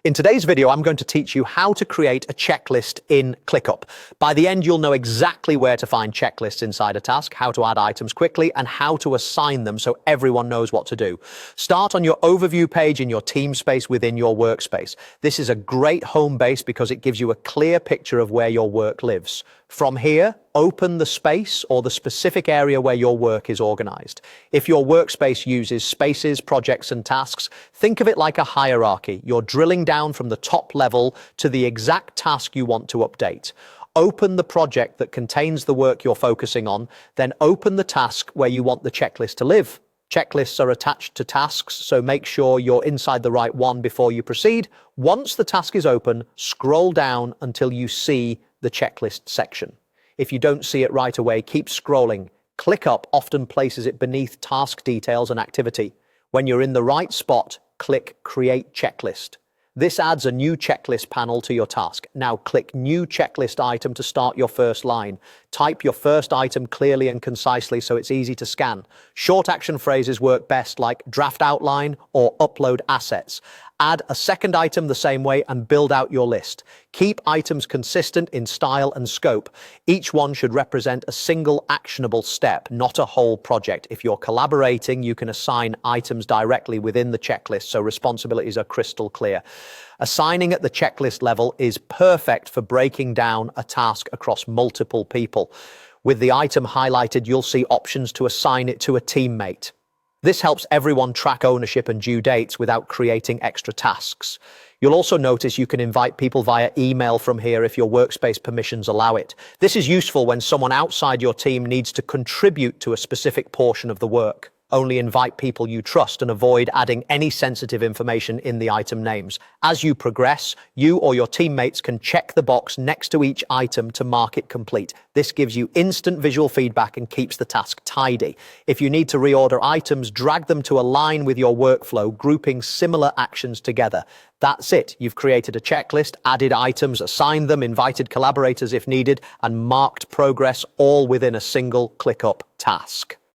In today's video, I'm going to teach you how to create a checklist in ClickUp. By the end, you'll know exactly where to find checklists inside a task, how to add items quickly, and how to assign them so everyone knows what to do. Start on your overview page in your team space within your workspace. This is a great home base because it gives you a clear picture of where your work lives. From here, open the space or the specific area where your work is organized. If your workspace uses spaces, projects, and tasks, think of it like a hierarchy. You're drilling down from the top level to the exact task you want to update. Open the project that contains the work you're focusing on, then open the task where you want the checklist to live. Checklists are attached to tasks, so make sure you're inside the right one before you proceed. Once the task is open, scroll down until you see the checklist section. If you don't see it right away, keep scrolling. ClickUp often places it beneath task details and activity. When you're in the right spot, click Create Checklist. This adds a new checklist panel to your task. Now click New Checklist Item to start your first line. Type your first item clearly and concisely so it's easy to scan. Short action phrases work best, like draft outline or upload assets. Add a second item the same way and build out your list. Keep items consistent in style and scope. Each one should represent a single actionable step, not a whole project. If you're collaborating, you can assign items directly within the checklist so responsibilities are crystal clear. Assigning at the checklist level is perfect for breaking down a task across multiple people. With the item highlighted, you'll see options to assign it to a teammate. This helps everyone track ownership and due dates without creating extra tasks. You'll also notice you can invite people via email from here if your workspace permissions allow it. This is useful when someone outside your team needs to contribute to a specific portion of the work. Only invite people you trust and avoid adding any sensitive information in the item names. As you progress, you or your teammates can check the box next to each item to mark it complete. This gives you instant visual feedback and keeps the task tidy. If you need to reorder items, drag them to align with your workflow, grouping similar actions together. That's it. You've created a checklist, added items, assigned them, invited collaborators if needed, and marked progress all within a single ClickUp task.